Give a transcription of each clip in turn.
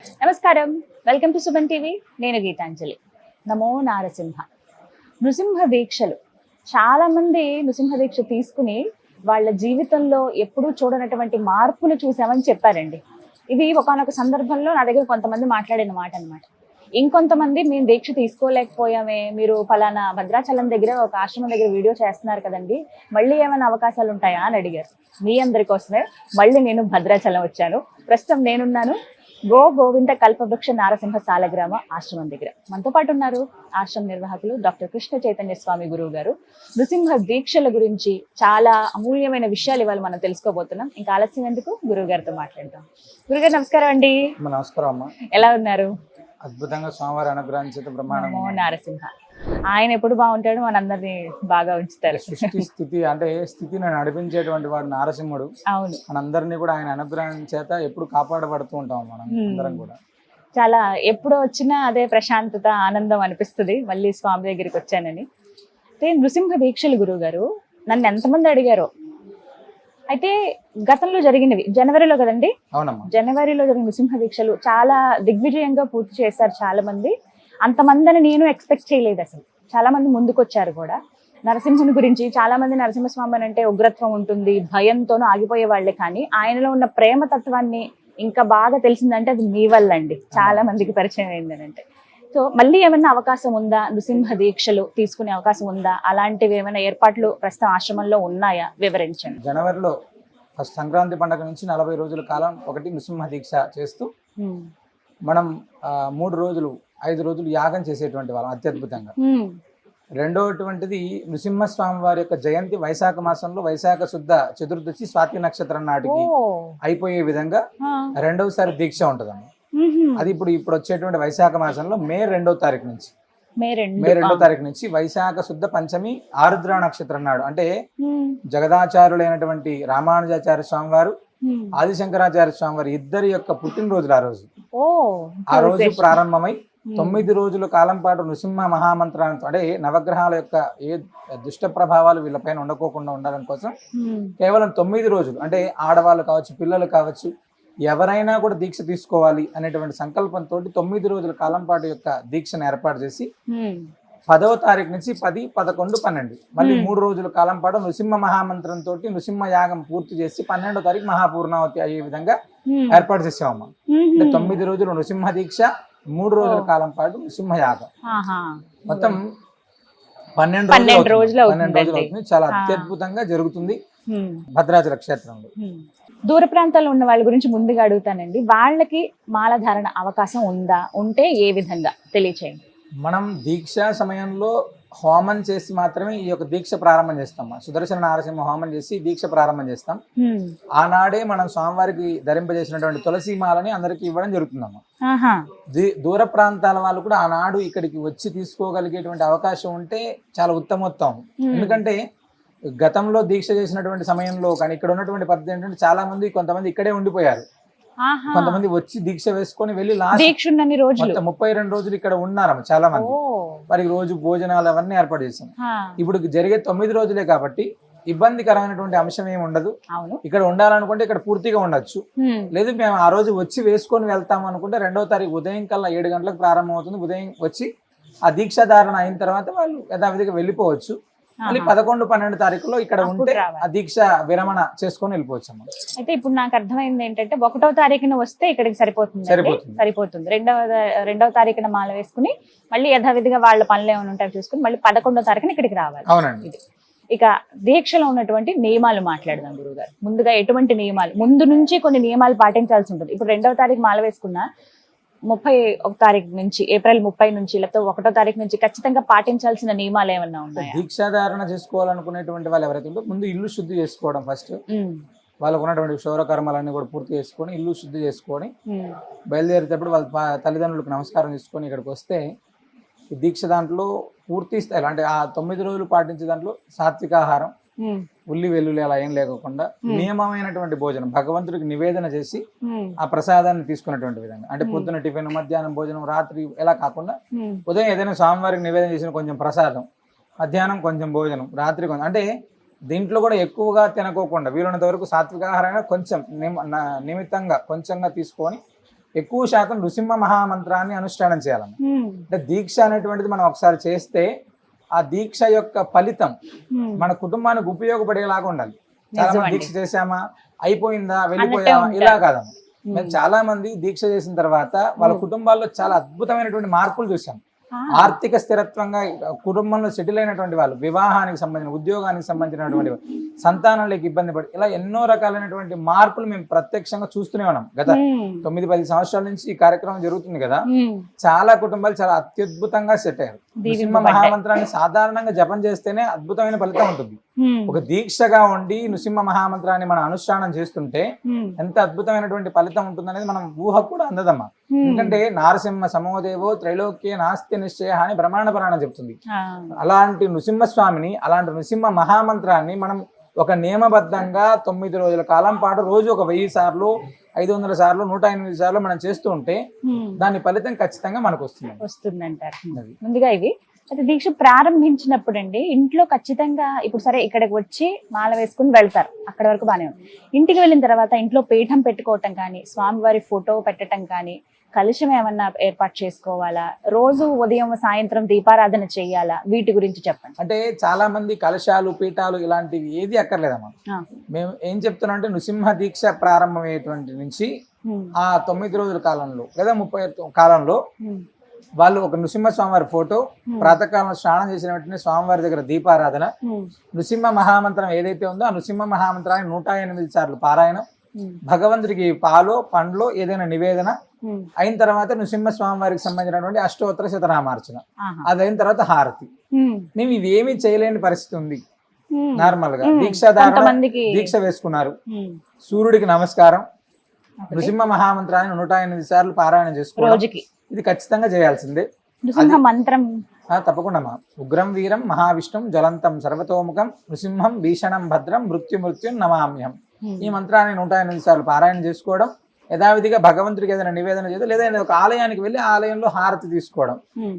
నమస్కారం, welcome to Suman TV. నేను గీతాంజలి. నమో నారసింహ. నృసింహ దీక్షలు చాలా మంది నృసింహ దీక్ష తీసుకుని వాళ్ళ జీవితంలో ఎప్పుడూ చూడనటువంటి మార్పులు చూసామని చెప్పారండి. ఇది ఒకానొక సందర్భంలో నా దగ్గర కొంతమంది మాట్లాడిన మాట అనమాట. ఇంకొంతమంది మేము దీక్ష తీసుకోలేకపోయామే, మీరు ఫలానా భద్రాచలం దగ్గర ఒక ఆశ్రమం దగ్గర వీడియో చేస్తున్నారు కదండి, మళ్ళీ ఏమైనా అవకాశాలు ఉంటాయా అని అడిగారు. మీ అందరి కోసమే మళ్ళీ నేను భద్రాచలం వచ్చాను. ప్రస్తుతం నేనున్నాను గోవింద కల్పవృక్ష నారసింహ సాలగ్రామ ఆశ్రమం దగ్గర. మనతో పాటు ఉన్నారు ఆశ్రమ నిర్వాహకులు డాక్టర్ కృష్ణ చైతన్య స్వామి గురువు గారు. నృసింహ దీక్షల గురించి చాలా అమూల్యమైన విషయాలు ఇవాళ మనం తెలుసుకోబోతున్నాం. ఇంకా ఆలస్యం ఎందుకు, గురువు గారితో మాట్లాడదాం. గురుగారు నమస్కారం అండి. నమస్కారం అమ్మా. ఎలా ఉన్నారు? అద్భుతంగా స్వామివారి అనుగ్రహం చేత బ్రహ్మాండంగా. నమో నారసింహ. ఆయన ఎప్పుడు బాగుంటాడు, మనందరినీ బాగా ఉంచుతారు. సృష్టి స్థితి అంటే స్థితిని నడిపించేటువంటి వాడు నారసింహుడు. అవును, మనందరినీ కూడా ఆయన అనుగ్రహం చేత ఎప్పుడు కాపాడబడుతూ ఉంటాం మనం అందరం కూడా. చాలా ఎప్పుడు వచ్చినా అదే ప్రశాంతత, ఆనందం అనిపిస్తుంది మళ్ళీ స్వామి దగ్గరికి వచ్చానని. అయితే నృసింహ దీక్షలు గురువు గారు నన్ను ఎంతమంది అడిగారో. అయితే గతంలో జరిగినవి జనవరిలో కదండి? అవునమ్మా. జనవరిలో జరిగిన నృసింహ దీక్షలు చాలా దిగ్విజయంగా పూర్తి చేశారు చాలా మంది. అంతమందిని నేను ఎక్స్పెక్ట్ చేయలేదు అసలు. చాలా మంది ముందుకొచ్చారు కూడా. నరసింహుని గురించి చాలా మంది నరసింహస్వామి అంటే ఉగ్రత్వం ఉంటుంది, భయంతోనూ ఆగిపోయే వాళ్ళే. కానీ ఆయనలో ఉన్న ప్రేమ తత్వాన్ని ఇంకా బాగా తెలిసిందంటే అది మీ వల్ల అండి. చాలా మందికి పరిచయం అయిందనంటే. సో మళ్ళీ ఏమైనా అవకాశం ఉందా, నృసింహ దీక్షలు తీసుకునే అవకాశం ఉందా? అలాంటివి ఏమైనా ఏర్పాట్లు ప్రస్తుతం ఆశ్రమంలో ఉన్నాయా? వివరించండి. జనవరిలో ఫస్ట్ సంక్రాంతి పండుగ నుంచి 40 రోజుల కాలం ఒకటి నృసింహ దీక్ష చేస్తూ మనం 3 రోజులు 5 రోజులు యాగం చేసేటువంటి వాళ్ళం అత్యద్భుతంగా. రెండవటువంటిది నృసింహస్వామి వారి యొక్క జయంతి వైశాఖ మాసంలో వైశాఖ శుద్ధ చతుర్దశి స్వాతి నక్షత్రం నాటికి అయిపోయే విధంగా రెండవసారి దీక్ష ఉంటదమ్మా. అది ఇప్పుడు వచ్చేటువంటి వైశాఖ మాసంలో మే 2వ తారీఖు నుంచి మే 2వ తారీఖు నుంచి వైశాఖ శుద్ధ పంచమి ఆరుద్ర నక్షత్రం నాడు, అంటే జగదాచార్యులైనటువంటి రామానుజాచార్య స్వామి వారు, ఆదిశంకరాచార్య స్వామి వారి ఇద్దరి యొక్క పుట్టినరోజులు ఆ రోజు ప్రారంభమై 9 రోజుల కాలం పాటు నృసింహ మహామంత్రాలతో, అంటే నవగ్రహాల యొక్క ఏ దుష్ట ప్రభావాలు వీళ్ళపైన ఉండకోకుండా ఉండడం కోసం కేవలం 9 రోజులు, అంటే ఆడవాళ్ళు కావచ్చు, పిల్లలు కావచ్చు, ఎవరైనా కూడా దీక్ష తీసుకోవాలి అనేటువంటి సంకల్పంతో 9 రోజుల కాలం పాటు యొక్క దీక్షను ఏర్పాటు చేసి 10వ తారీఖు నుంచి 10, 11, 12 మళ్ళీ 3 రోజుల కాలం పాటు నృసింహ మహామంత్రంతో నృసింహ యాగం పూర్తి చేసి 12వ తారీఖు మహాపూర్ణావతి అయ్యే విధంగా ఏర్పాటు చేసామమ్మా. అంటే 9 రోజులు నృసింహ దీక్ష, 3 రోజుల కాలం పాటు నృసింహ యాగం, మొత్తం 12 రోజులు అవుతుంది. చాలా అత్యద్భుతంగా జరుగుతుంది భద్రాచల క్షేత్రంలో. దూర ప్రాంతాల్లో ఉన్న వాళ్ళ గురించి ముందుగా అడుగుతానండి. వాళ్ళకి మాలధారణ అవకాశం ఉందా? ఉంటే ఏ విధంగా తెలియచేయండి. మనం దీక్షా సమయంలో హోమం చేసి మాత్రమే ఈ యొక్క దీక్ష ప్రారంభం చేస్తాం. సుదర్శన నారసింహ హోమం చేసి దీక్ష ప్రారంభం చేస్తాం. ఆనాడే మనం స్వామివారికి ధరింపజేసినటువంటి తులసి మాలని అందరికి ఇవ్వడం జరుగుతుందమ్మా. దూర ప్రాంతాల వాళ్ళు కూడా ఆనాడు ఇక్కడికి వచ్చి తీసుకోగలిగేటువంటి అవకాశం ఉంటే చాలా ఉత్తమోత్తమం. ఎందుకంటే గతంలో దీక్ష చేసినటువంటి సమయంలో కానీ ఇక్కడ ఉన్నటువంటి పద్ధతి ఏంటంటే చాలా మంది కొంతమంది ఇక్కడే ఉండిపోయారు, కొంతమంది వచ్చి దీక్ష వేసుకొని వెళ్ళి లాస్ట్ 32 రోజులు ఇక్కడ ఉన్నారు చాలా మంది. వారికి రోజు భోజనాలు అవన్నీ ఏర్పాటు చేసాం. ఇప్పుడు జరిగే 9 రోజులే కాబట్టి ఇబ్బందికరమైనటువంటి అంశం ఏమి ఉండదు. ఇక్కడ ఉండాలనుకుంటే ఇక్కడ పూర్తిగా ఉండొచ్చు, లేదు మేము ఆ రోజు వచ్చి వేసుకొని వెళ్తాం అనుకుంటే 2వ తారీఖు ఉదయం కల్లా 7 గంటలకు ప్రారంభం అవుతుంది. ఉదయం వచ్చి ఆ దీక్షాధారణ అయిన తర్వాత వాళ్ళు యథావిధిగా వెళ్ళిపోవచ్చు. మళ్ళీ 11, 12 తారీఖులో ఇక్కడ ఉంటే ఆ దీక్ష విరమణ చేసుకొని వెళ్ళిపోవచ్చు. అయితే ఇప్పుడు నాకు అర్థమైంది ఏంటంటే 1వ తారీఖున వస్తే ఇక్కడికి సరిపోతుంది. రెండవ తారీఖున మాల వేసుకుని మళ్ళీ యథావిధిగా వాళ్ళ పనులు ఏమైనా ఉంటాయి చూసుకుని మళ్ళీ 11వ తారీఖున ఇక్కడికి రావాలి. అవునండి. ఇక దీక్షలో ఉన్నటువంటి నియమాలు మాట్లాడదాం గురువు గారు. ముందుగా ఎటువంటి నియమాలు, ముందు నుంచి కొన్ని నియమాలు పాటించాల్సి ఉంటుంది. ఇప్పుడు 2వ తారీఖు మాల వేసుకున్నా 31 తారీఖు నుంచి, ఏప్రిల్ 30 నుంచి, లేకపోతే 1వ తారీఖు నుంచి ఖచ్చితంగా పాటించాల్సిన నియమాలు ఏమన్నా ఉన్నాయా? దీక్షాధారణ చేసుకోవాలనుకునేటువంటి వాళ్ళు ఎవరైతే ఉందో ముందు ఇల్లు శుద్ధి చేసుకోవడం, ఫస్ట్ వాళ్ళకు ఉన్నటువంటి క్షౌరకర్మలన్నీ కూడా పూర్తి చేసుకొని ఇల్లు శుద్ధి చేసుకొని బయలుదేరేటప్పుడు వాళ్ళ తల్లిదండ్రులకు నమస్కారం చేసుకొని ఇక్కడికి వస్తే ఈ దీక్ష దాంట్లో పూర్తి స్థాయిలో, అంటే ఆ 9 రోజులు పాటించే దాంట్లో సాత్వికాహారం, ఉల్లి వెల్లుల్లి అలా ఏం లేకుండా నియమమైనటువంటి భోజనం భగవంతుడికి నివేదన చేసి ఆ ప్రసాదాన్ని తీసుకున్నటువంటి విధంగా, అంటే పొద్దున టిఫిన్, మధ్యాహ్నం భోజనం, రాత్రి ఎలా కాకుండా ఉదయం ఏదైనా స్వామివారికి నివేదన చేసిన కొంచెం ప్రసాదం, మధ్యాహ్నం కొంచెం భోజనం, రాత్రి కొంచెం, అంటే దీంట్లో కూడా ఎక్కువగా తినకోకుండా వీలున్నంత వరకు సాత్విక ఆహారంగా కొంచెం నిమిత్తంగా కొంచెంగా తీసుకొని ఎక్కువ శాతం నృసింహ మహామంత్రాన్ని అనుష్ఠానం చేయాలమ్మ. అంటే దీక్ష అనేటువంటిది మనం ఒకసారి చేస్తే ఆ దీక్ష యొక్క ఫలితం మన కుటుంబానికి ఉపయోగపడేలాగా ఉండాలి. చాలా మంది దీక్ష చేసామా అయిపోయిందా వెళ్ళిపోయామా ఇలా కాదమ్మా. మేము చాలా మంది దీక్ష చేసిన తర్వాత వాళ్ళ కుటుంబాల్లో చాలా అద్భుతమైనటువంటి మార్పులు చూసాం. ఆర్థిక స్థిరత్వంగా కుటుంబంలో సెటిల్ అయినటువంటి వాళ్ళు, వివాహానికి సంబంధించిన, ఉద్యోగానికి సంబంధించినటువంటి సంతానాలకు ఇబ్బంది పడి ఇలా ఎన్నో రకాలైనటువంటి మార్పులు మేము ప్రత్యక్షంగా చూస్తూనే ఉన్నాం. గత 9-10 సంవత్సరాల నుంచి ఈ కార్యక్రమం జరుగుతుంది కదా. చాలా కుటుంబాలు చాలా అత్యద్భుతంగా సెట్ అయ్యారు. నృసింహ మహామంత్రాన్ని సాధారణంగా జపం చేస్తేనే అద్భుతమైన ఫలితం ఉంటుంది. ఒక దీక్షగా ఉండి నృసింహ మహామంత్రాన్ని మనం అనుష్ఠానం చేస్తుంటే ఎంత అద్భుతమైనటువంటి ఫలితం ఉంటుందనేది మనం ఊహ కూడా అందదమ్మా. ఎందుకంటే నారసింహ సమోదేవో త్రైలోక్య నాస్తి నిశ్చయ అని బ్రహ్మాండ పురాణం చెప్తుంది. అలాంటి నృసింహస్వామిని, అలాంటి నృసింహ మహామంత్రాన్ని మనం ఒక నియమబద్ధంగా 9 రోజుల కాలం పాటు రోజు ఒక 1000 సార్లు, 500 సార్లు, 108 సార్లు మనం చేస్తూ ఉంటే దాని ఫలితం ఖచ్చితంగా మనకు వస్తుందంటారు. ముందుగా ఇవి అయితే దీక్ష ప్రారంభించినప్పుడు అండి ఇంట్లో ఖచ్చితంగా ఇప్పుడు సరే ఇక్కడికి వచ్చి మాల వేసుకుని వెళ్తారు, అక్కడి వరకు బాగానే ఉంది. ఇంటికి వెళ్ళిన తర్వాత ఇంట్లో పీఠం పెట్టుకోవటం కానీ, స్వామివారి ఫోటో పెట్టడం కానీ, కలుషం ఏమన్నా ఏర్పాటు చేసుకోవాలా, రోజు ఉదయం సాయంత్రం దీపారాధన చేయాలా, వీటి గురించి చెప్పండి. అంటే చాలా మంది కలశాలు, పీఠాలు ఇలాంటివి ఏది అక్కర్లేదమ్మా. మేము ఏం చెప్తున్నాం అంటే నృసింహ దీక్ష ప్రారంభమయ్యేటువంటి నుంచి ఆ 9 రోజుల కాలంలో లేదా 30 కాలంలో వాళ్ళు ఒక నృసింహ స్వామివారి ఫోటో, ప్రాతకాలం స్నానం చేసిన వెంటనే స్వామివారి దగ్గర దీపారాధన, నృసింహ మహామంత్రం ఏదైతే ఉందో ఆ నృసింహ మహామంత్రాన్ని 108 సార్లు పారాయణం, భగవంతుడికి పాలో పండ్లో ఏదైనా నివేదన అయిన తర్వాత నృసింహ స్వామి వారికి సంబంధించినటువంటి అష్టోత్తర శతనామార్చన, అదైన తర్వాత హారతి. మేము ఇవేమీ చేయలేని పరిస్థితి ఉంది. నార్మల్ గా దీక్ష వేసుకున్నారు, సూర్యుడికి నమస్కారం, నృసింహ మహామంత్రాన్ని 108 సార్లు పారాయణం చేసుకోవాలి. ఇది ఖచ్చితంగా చేయాల్సిందే. మంత్రం తప్పకుండా. ఉగ్రం వీరం మహావిష్ణుం జ్వలంతం సర్వతోముఖం నృసింహం భీషణం భద్రం మృత్యుం నమామ్యం. ఈ మంత్రాన్ని 108 సార్లు పారాయణ చేసుకోవడం, యథావిధిగా భగవంతుడికి ఏదైనా నివేదన చేయడం, లేదా ఒక ఆలయానికి వెళ్ళి ఆలయంలో హారతి తీసుకోవడం,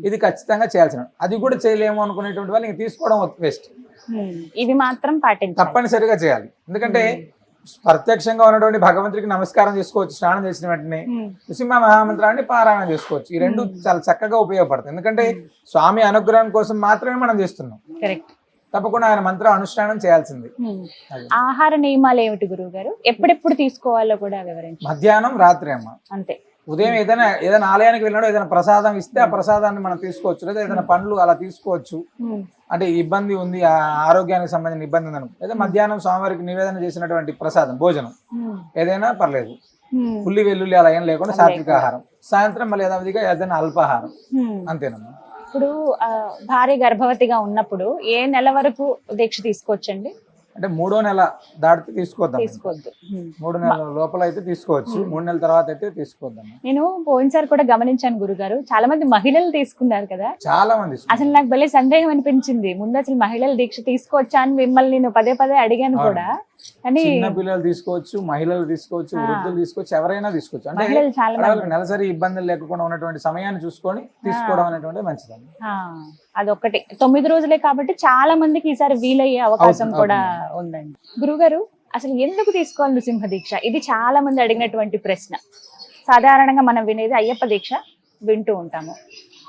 ఇది ఖచ్చితంగా చేయాల్సిన. అది కూడా చేయలేము అనుకునేటువంటి వాళ్ళు ఇంక తీసుకోవడం వేస్ట్. ఇవి మాత్రం తప్పనిసరిగా చేయాలి. ఎందుకంటే ప్రత్యక్షంగా ఉన్నటువంటి భగవంతుడికి నమస్కారం చేసుకోవచ్చు స్నానం చేసిన వెంటనే, నృసింహ మహామంత్రాన్ని పారాయణ చేసుకోవచ్చు. ఈ రెండు చాలా చక్కగా ఉపయోగపడతాయి. ఎందుకంటే స్వామి అనుగ్రహం కోసం మాత్రమే మనం చేస్తున్నాం. తప్పకుండా ఆయన మంత్రం అనుష్ఠానం చేయాల్సింది. ఆహార నియమాలు ఏమిటి గురువు గారు, ఎప్పుడెప్పుడు తీసుకోవాలో కూడా వివరించండి. మధ్యాహ్నం, రాత్రి అమ్మ. అంతే. ఉదయం ఏదైనా ఆలయానికి వెళ్ళినాడో ఏదైనా ప్రసాదం ఇస్తే ఆ ప్రసాదాన్ని మనం తీసుకోవచ్చు, లేదా ఏదైనా పండ్లు అలా తీసుకోవచ్చు. అంటే ఇబ్బంది ఉంది, ఆరోగ్యానికి సంబంధించిన ఇబ్బంది ఉంది అనుకో, లేదా మధ్యాహ్నం స్వామివారికి నివేదన చేసినటువంటి ప్రసాదం భోజనం ఏదైనా పర్లేదు, ఉల్లి వెల్లుల్లి అలా ఏం లేకుండా సాత్విక ఆహారం. సాయంత్రం మళ్ళీ యథావిధిగా ఏదైనా అల్పాహారం, అంతేనమ్మా. ఇప్పుడు భార్య గర్భవతిగా ఉన్నప్పుడు ఏ నెల వరకు దీక్ష తీసుకోవచ్చండి? అంటే 3వ నెల దాటితే తీసుకోవద్దు. 3 నెలల లోపల అయితే తీసుకోవచ్చు, 3 నెలల తర్వాత అయితే తీసుకోవద్దాం. నేను పోయినసారి కూడా గమనించాను గురుగారు, చాలా మంది మహిళలు తీసుకున్నారు కదా. చాలా మంది. అసలు నాకు భలే సందేహం అనిపించింది, ముందు అసలు మహిళలు దీక్ష తీసుకోవచ్చా అని మిమ్మల్ని నేను పదే అడిగాను కూడా. చిన్న పిల్లలు తీసుకోవచ్చు, మహిళలు తీసుకోవచ్చు, వృద్ధులు తీసుకోవచ్చు, ఎవరైనా తీసుకోవచ్చు. అంటే నెలసరి ఇబ్బందులు లేకుండా ఉన్నటువంటి సమయాన్ని చూసుకొని తీసుకోవడం అనేటువంటి మంచిదండి. అదొక్కటి 9 రోజులే కాబట్టి చాలా మందికి ఈసారి వీలయ్యే అవకాశం కూడా ఉందండి. గురుగారు అసలు ఎందుకు తీసుకోవాలి నృసింహ దీక్ష? ఇది చాలా మంది అడిగినటువంటి ప్రశ్న. సాధారణంగా మనం వినేది అయ్యప్ప దీక్ష వింటూ ఉంటాము,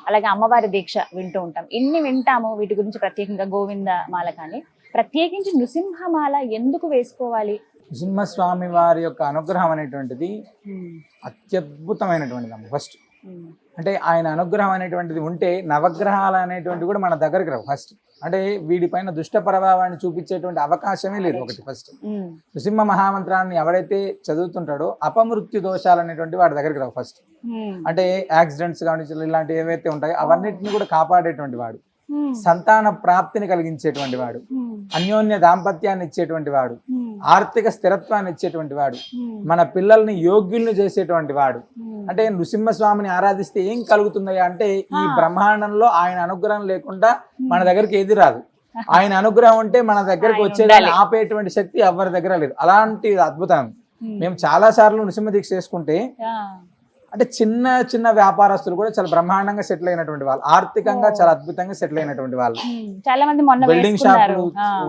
అలాగే అమ్మవారి దీక్ష వింటూ ఉంటాం, ఇన్ని వింటాము. వీటి గురించి ప్రత్యేకంగా గోవింద మాల కానీ, ప్రత్యేకించి నృసింహమాల ఎందుకు వేసుకోవాలి? నృసింహస్వామి వారి యొక్క అనుగ్రహం అనేటువంటిది అత్యద్భుతమైనటువంటిది. ఫస్ట్ అంటే ఆయన అనుగ్రహం అనేటువంటిది ఉంటే నవగ్రహాలు అనేటువంటివి కూడా మన దగ్గరికి రావు. ఫస్ట్ అంటే వీడిపైన దుష్ట ప్రభావాన్ని చూపించేటువంటి అవకాశమే లేదు. ఒకటి ఫస్ట్ నృసింహ మహామంత్రాన్ని ఎవడైతే చదువుతుంటాడో అపమృత్యు దోషాలు అనేటువంటి వాడి దగ్గరికి రావు. ఫస్ట్ అంటే యాక్సిడెంట్స్ కానీ ఇలాంటివి ఏవైతే ఉంటాయో అవన్నిటిని కూడా కాపాడేటువంటి వాడు, సంతాన ప్రాప్తిని కలిగించేటువంటి వాడు, అన్యోన్య దాంపత్యాన్ని ఇచ్చేటువంటి వాడు, ఆర్థిక స్థిరత్వాన్ని ఇచ్చేటువంటి వాడు, మన పిల్లల్ని యోగ్యుల్ని చేసేటువంటి వాడు. అంటే నృసింహస్వామిని ఆరాధిస్తే ఏం కలుగుతుందయ్యా అంటే ఈ బ్రహ్మాండంలో ఆయన అనుగ్రహం లేకుండా మన దగ్గరికి ఏది రాదు. ఆయన అనుగ్రహం ఉంటే మన దగ్గరికి వచ్చేదాన్ని ఆపేటువంటి శక్తి ఎవరి దగ్గర లేదు. అలాంటి అద్భుతం. మేము చాలా సార్లు నృసింహ దీక్ష చేసుకుంటే అంటే చిన్న చిన్న వ్యాపారస్తులు కూడా చాలా బ్రహ్మాండంగా సెటిల్ అయినటువంటి వాళ్ళు, ఆర్థికంగా చాలా అద్భుతంగా సెటిల్ అయినటువంటి వాళ్ళు, చాలా మంది బిల్డింగ్ షాపులు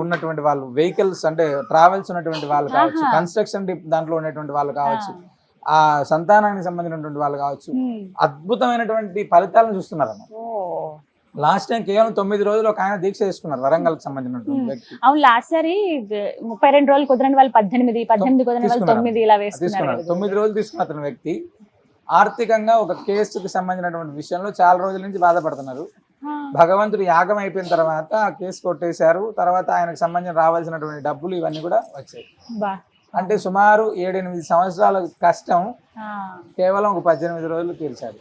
ఉన్నటువంటి వాళ్ళు, వెహికల్స్ అంటే ట్రావెల్స్ ఉన్నటువంటి వాళ్ళు కావచ్చు, కన్స్ట్రక్షన్ దాంట్లో ఉన్నటువంటి వాళ్ళు కావచ్చు, ఆ సంతానానికి సంబంధించినటువంటి వాళ్ళు కావచ్చు, అద్భుతమైనటువంటి ఫలితాలను చూస్తున్నారు అన్న. లాస్ట్ టైం కేవలం 9 రోజులు ఒక ఆయన దీక్ష చేసుకున్నారు, వరంగల్ కి సంబంధించినటువంటి వ్యక్తి. అవును, లాస్ట్ సారి 32 రోజులు కుదరని వాళ్ళు 18 కుదరని వాళ్ళు 9 ఇలా వేసుకున్నారు. 9 రోజులు తీసుకున్న అతని వ్యక్తి ఆర్థికంగా ఒక కేసుకి సంబంధించినటువంటి విషయంలో చాలా రోజుల నుంచి బాధపడుతున్నారు. భగవంతుడు యాగం అయిపోయిన తర్వాత ఆ కేసు కొట్టేశారు. తర్వాత ఆయనకు సంబంధించిన రావాల్సినటువంటి డబ్బులు ఇవన్నీ కూడా వచ్చాయి. అంటే సుమారు 7-8 సంవత్సరాల కష్టం కేవలం ఒక 18 రోజులు తీర్చారు.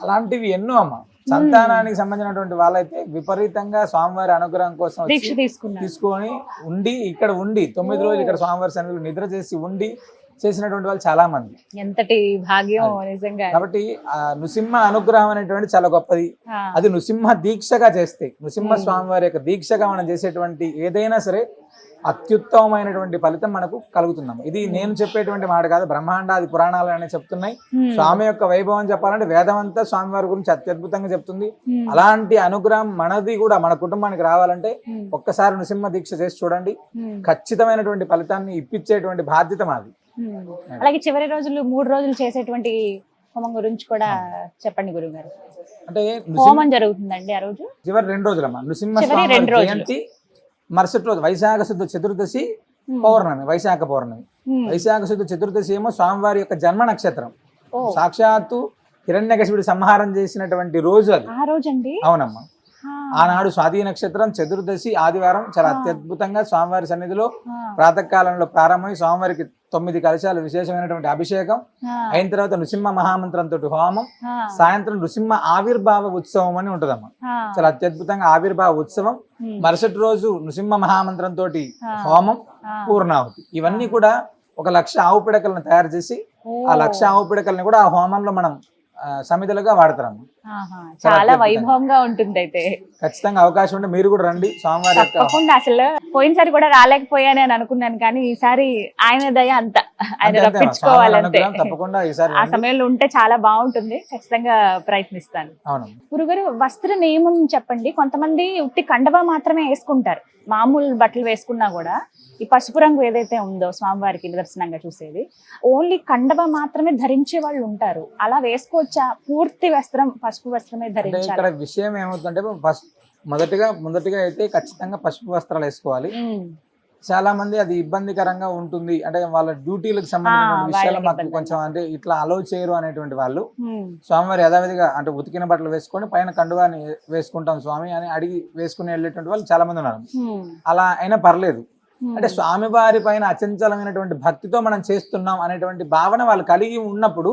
అలాంటివి ఎన్నో అమ్మ. సంతానానికి సంబంధించినటువంటి వాళ్ళైతే విపరీతంగా స్వామివారి అనుగ్రహం కోసం తీసుకొని ఉండి ఇక్కడ ఉండి 9 రోజులు ఇక్కడ స్వామివారి సన్నిధిలో నిద్ర చేసి ఉండి చేసినటువంటి వాళ్ళు చాలా మంది. ఎంతటి భాగ్యం నిజంగా. కాబట్టి ఆ నృసింహ అనుగ్రహం అనేటువంటి చాలా గొప్పది. అది నృసింహ దీక్షగా చేస్తే, నృసింహ స్వామివారి యొక్క దీక్షగా మనం చేసేటువంటి ఏదైనా సరే అత్యుత్తమమైనటువంటి ఫలితం మనకు కలుగుతున్నాం. ఇది నేను చెప్పేటువంటి మాట కాదు, బ్రహ్మాండాది పురాణాలు అనే చెప్తున్నాయి. స్వామి యొక్క వైభవం చెప్పాలంటే వేదం అంతా స్వామివారి గురించి అత్యద్భుతంగా చెప్తుంది. అలాంటి అనుగ్రహం మనది కూడా మన కుటుంబానికి రావాలంటే ఒక్కసారి నృసింహ దీక్ష చేసి చూడండి, ఖచ్చితమైనటువంటి ఫలితాన్ని ఇప్పించేటువంటి బాధ్యత మాది. అలాగే చివరి రోజులు 3 రోజులు చేసేటువంటి హోమం గురించి కూడా చెప్పండి గురుగారు. అంటే హోమం జరుగుతుందండి ఆ రోజు చివరి 2 రోజులమ్మా. నృసింహ జయంతి మరుసటి రోజు వైశాఖ శుద్ధ చతుర్దశి పౌర్ణమి, వైశాఖ పౌర్ణమి. వైశాఖ శుద్ధ చతుర్దశి ఏమో స్వామివారి యొక్క జన్మ నక్షత్రం. సాక్షాత్తు హిరణ్యకశిపుడి సంహారం చేసినటువంటి రోజు అది. ఆ రోజు అండి. అవునమ్మా. ఆనాడు స్వాతి నక్షత్రం, చతుర్దశి ఆదివారం చాలా అత్యద్భుతంగా స్వామివారి సన్నిధిలో ప్రాతకాలంలో ప్రారంభమై స్వామివారికి 9 కలశాలు విశేషమైనటువంటి అభిషేకం అయిన తర్వాత నృసింహ మహామంత్రంతో హోమం, సాయంత్రం నృసింహ ఆవిర్భావ ఉత్సవం అని ఉంటదమ్మా. చాలా అత్యద్భుతంగా ఆవిర్భావ ఉత్సవం, మరుసటి రోజు నృసింహ మహామంత్రంతో హోమం, పూర్ణాహుతి. ఇవన్నీ కూడా 1,00,000 ఆవు పిడకలను తయారు చేసి ఆ 1,00,000 ఆవు పిడకల్ని కూడా ఆ హోమంలో మనం సమిధలుగా వాడతారమ్మ. చాలా వైభవంగా ఉంటుంది. అయితే ఖచ్చితంగా అవకాశం ఉంటే మీరు కూడా రండి. స్వామివారి తప్పకుండా. అసలు పోయినసారి కూడా రాలేకపోయాను అని అనుకున్నాను, కానీ ఈసారి ఆయన దయ అంత ఆయన రప్పించుకోవాలంటే తప్పకుండా ఈసారి ఆ సమయంలో ఉంటే చాలా బాగుంటుంది. ఖచ్చితంగా ప్రయత్నిస్తాను. గురుగారు, వస్త్ర నియమం చెప్పండి. కొంతమంది ఉట్టి కండవ మాత్రమే వేసుకుంటారు, మామూలు బట్టలు వేసుకున్నా కూడా ఈ పసుపు రంగు ఏదైతే ఉందో స్వామివారికి నిదర్శనంగా చూసేది, ఓన్లీ కండవ మాత్రమే ధరించే వాళ్ళు ఉంటారు. అలా వేసుకోవచ్చా? పూర్తి వస్త్రం పసుపు వస్త్రమే ధరించాలి? ఇక్కడ విషయం ఏమవుతుందంటే మొదటిగా అయితే ఖచ్చితంగా పసుపు వస్త్రాలు వేసుకోవాలి. చాలా మంది అది ఇబ్బందికరంగా ఉంటుంది, అంటే వాళ్ళ డ్యూటీలకు సంబంధించిన విషయాలు మాకు కొంచెం అంటే ఇట్లా అలౌ చేయరు అనేటువంటి వాళ్ళు స్వామివారి యథావిధిగా అంటే ఉతికిన బట్టలు వేసుకొని పైన కండువాని వేసుకుంటాం స్వామి అని అడిగి వేసుకుని వెళ్ళేటువంటి వాళ్ళు చాలా మంది ఉన్నారు. అలా అయినా పర్లేదు. అంటే స్వామివారి పైన అచంచలమైనటువంటి భక్తితో మనం చేస్తున్నాం అనేటువంటి భావన వాళ్ళు కలిగి ఉన్నప్పుడు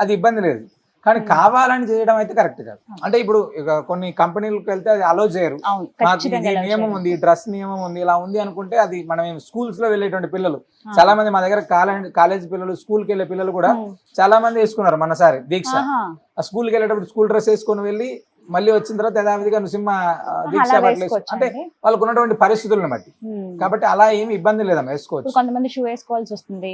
అది ఇబ్బంది లేదు. కానీ కావాలని చేయడం అయితే కరెక్ట్ కాదు. అంటే ఇప్పుడు కొన్ని కంపెనీలకు వెళ్తే అది అలో చేయరు, మాకు ఇది నియమం ఉంది, డ్రెస్ నియమం ఉంది, ఇలా ఉంది అనుకుంటే అది మనం స్కూల్స్ లో వెళ్ళేటువంటి పిల్లలు చాలా మంది, మా దగ్గర కాలేజ్ పిల్లలు, స్కూల్కి వెళ్ళే పిల్లలు కూడా చాలా మంది వేసుకున్నారు మొన్నసారి దీక్ష. ఆ స్కూల్కి వెళ్ళేటప్పుడు స్కూల్ డ్రెస్ వేసుకొని వెళ్ళి మళ్ళీ వచ్చిన తర్వాత యథావిధిగా నృసింహ దీక్ష బట్టలు అంటే వాళ్ళకు ఉన్నటువంటి పరిస్థితులను బట్టి. కాబట్టి అలా ఏమి ఇబ్బంది లేదమ్మా, వేసుకోవచ్చు. కొంతమంది షూ వేసుకోవాల్సి వస్తుంది,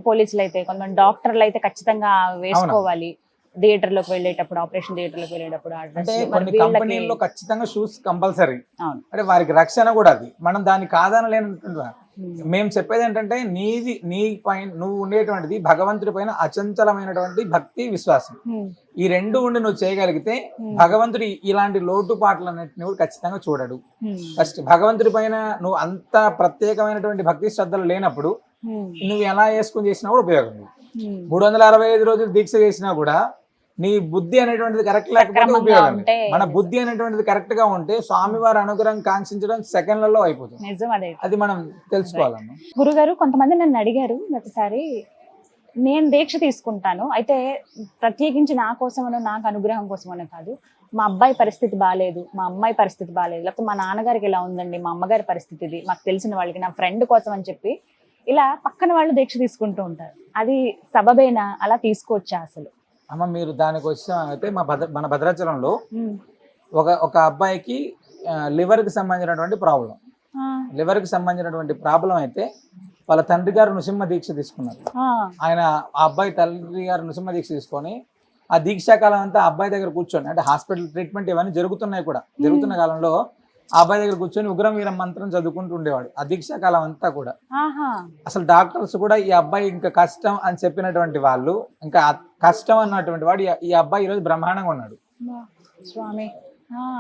పోలీసులు అయితే, కొంతమంది డాక్టర్లు అయితే ఖచ్చితంగా వేసుకోవాలి. థియేటర్ లోకి వెళ్ళేటప్పుడు, ఆపరేషన్ థియేటర్ లోకి వెళ్ళేటప్పుడు అంటే కొన్ని కంపెనీల్లో ఖచ్చితంగా షూస్ కంపల్సరీ. అంటే వారికి రక్షణ కూడా అది, మనం దాన్ని కాదనలేనటువంటి. మేము చెప్పేది ఏంటంటే నీ పైన నువ్వు ఉండేటువంటిది భగవంతుడి పైన అచంచలమైనటువంటి భక్తి, విశ్వాసం. ఈ రెండు ఉండి నువ్వు చేయగలిగితే భగవంతుడి ఇలాంటి లోటుపాట్లన్నింటినీ కూడా ఖచ్చితంగా చూడడు. ఫస్ట్ భగవంతుడి పైన నువ్వు అంత ప్రత్యేకమైనటువంటి భక్తి శ్రద్ధలు లేనప్పుడు నువ్వు ఎలా వేసుకుని చేసినా కూడా ఉపయోగం లేదు. 365 రోజులు దీక్ష చేసినా కూడా నీ బుద్ధి అనేటువంటిది కరెక్ట్ లేకపోతే ఉపయోగం. మన బుద్ధి అనేటువంటిది కరెక్ట్ గా ఉంటే స్వామివారి అనుగ్రహం కాంక్షించడం సెకండ్లలో అయిపోతుంది. అది మనం తెలుసుకోవాలమ్మా. గురుగారు, కొంతమంది నన్ను అడిగారు ఒకసారి, నేను దీక్ష తీసుకుంటాను, అయితే ప్రత్యేకించి నా కోసమనో నాకు అనుగ్రహం కోసమనో కాదు, మా అబ్బాయి పరిస్థితి బాగాలేదు, మా అమ్మాయి పరిస్థితి బాగాలేదు, లేకపోతే మా నాన్నగారికి ఇలా ఉందండి, మా అమ్మగారి పరిస్థితి ఇది, మాకు తెలిసిన వాళ్ళకి, నా ఫ్రెండ్ కోసం అని చెప్పి ఇలా పక్కన వాళ్ళు దీక్ష తీసుకుంటూ ఉంటారు. అది సబబేనా? అలా తీసుకోవచ్చా అసలు? అమ్మ, మీరు దానికి వచ్చామైతే మన భద్రాచలంలో ఒక అబ్బాయికి లివర్ కి సంబంధించినటువంటి ప్రాబ్లం అయితే వాళ్ళ తండ్రి గారు నృసింహ దీక్ష తీసుకున్నారు. ఆయన ఆ అబ్బాయి తండ్రి గారు నృసింహ దీక్ష తీసుకొని ఆ దీక్షాకాలం అంతా అబ్బాయి దగ్గర కూర్చొని, అంటే హాస్పిటల్ ట్రీట్మెంట్ ఇవన్నీ జరుగుతున్నాయి కూడా, జరుగుతున్న కాలంలో ఆ అబ్బాయి దగ్గర కూర్చొని ఉగ్రం వీరం మంత్రం చదువుకుంటూ ఉండేవాడు ఆ దీక్షా కాలం అంతా కూడా. ఆహా. అసలు డాక్టర్స్ కూడా ఈ అబ్బాయి ఇంకా కష్టం అని చెప్పినటువంటి వాళ్ళు, ఇంకా కష్టం అన్నటువంటి వాడు ఈ అబ్బాయి ఈరోజు బ్రహ్మాండంగా ఉన్నాడు స్వామి.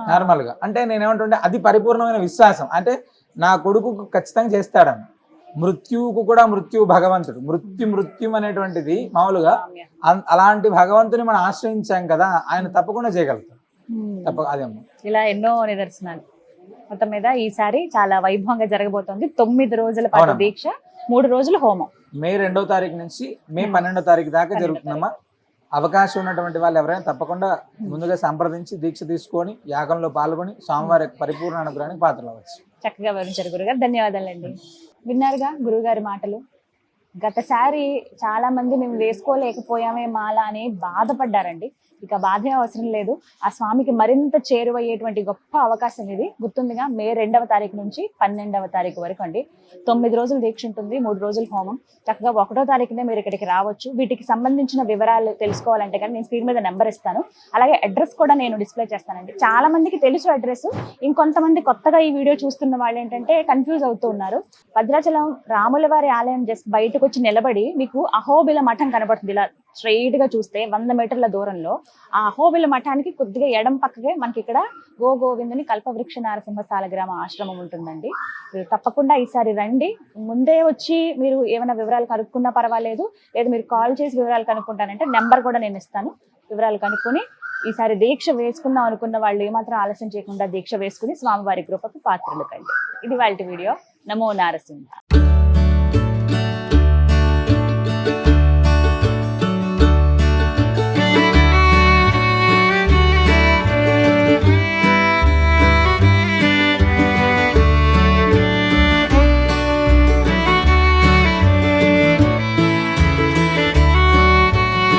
నార్మల్ గా. అంటే నేనేమంటుంటే అది పరిపూర్ణమైన విశ్వాసం. అంటే నా కొడుకు ఖచ్చితంగా చేస్తాడని. మృత్యువుకు కూడా మృత్యువు భగవంతుడు. మృత్యు అనేటువంటిది మామూలుగా అలాంటి భగవంతుని మనం ఆశ్రయించాం కదా, ఆయన తప్పకుండా చేయగలుగుతాం. అదేమో ఇలా ఎన్నో నిదర్శనాలు. మొత్తం మీద ఈసారి చాలా వైభవంగా జరగబోతోంది. 9 రోజుల పాటు దీక్ష, 3 రోజులు హోమం. మే 2వ తారీఖు నుంచి మే 12వ తారీఖు దాకా జరుగుతుందమ్మా. అవకాశం ఉన్నటువంటి వాళ్ళు ఎవరైనా తప్పకుండా ముందుగా సంప్రదించి దీక్ష తీసుకొని యాగంలో పాల్గొని స్వామివారి పరిపూర్ణ అనుగ్రహానికి పాత్రలు అవ్వచ్చు. చక్కగా వివరించారు గురుగారు, ధన్యవాదాలండి. విన్నారుగా గురుగారి మాటలు. గతసారి చాలా మంది మేము వేసుకోలేకపోయామే మాల అని బాధపడ్డారండి. ఇక బాధే అవసరం లేదు. ఆ స్వామికి మరింత చేరువయ్యేటువంటి గొప్ప అవకాశం ఇది. గుర్తుందిగా, మే 2వ తారీఖు నుంచి 12వ తారీఖు వరకు అండి. 9 రోజులు దీక్ష ఉంటుంది, 3 రోజులు హోమం. చక్కగా 1వ తారీఖునే మీరు ఇక్కడికి రావచ్చు. వీటికి సంబంధించిన వివరాలు తెలుసుకోవాలంటే కానీ నేను స్క్రీన్ మీద నెంబర్ ఇస్తాను. అలాగే అడ్రస్ కూడా నేను డిస్ప్లే చేస్తానండి. చాలా మందికి తెలుసు అడ్రస్, ఇంకొంతమంది కొత్తగా ఈ వీడియో చూస్తున్న వాళ్ళు ఏంటంటే కన్ఫ్యూజ్ అవుతూ ఉన్నారు. భద్రాచలం రాముల వారి ఆలయం జస్ట్ బయటకు వచ్చి నిలబడి మీకు అహోబిల మఠం కనబడుతుంది. ఇలా స్ట్రైట్ గా చూస్తే 100 మీటర్ల దూరంలో ఆ అహోబిల మఠానికి కొద్దిగా ఎడం పక్కకే మనకి ఇక్కడ గోవిందుని కల్పవృక్ష నారసింహ సాలగ్రామ ఆశ్రమం ఉంటుందండి. మీరు తప్పకుండా ఈసారి రండి. ముందే వచ్చి మీరు ఏమైనా వివరాలు కనుక్కున్నా పర్వాలేదు, లేదా మీరు కాల్ చేసి వివరాలు కనుక్కుంటానంటే నెంబర్ కూడా నేను ఇస్తాను. వివరాలు కనుక్కొని ఈసారి దీక్ష వేసుకుందాం అనుకున్న వాళ్ళు ఏమాత్రం ఆలస్యం చేయకుండా దీక్ష వేసుకుని స్వామివారి కృపకు పాత్రలు కండి. ఇది వాళ్ళ వీడియో. నమో నారసింహ.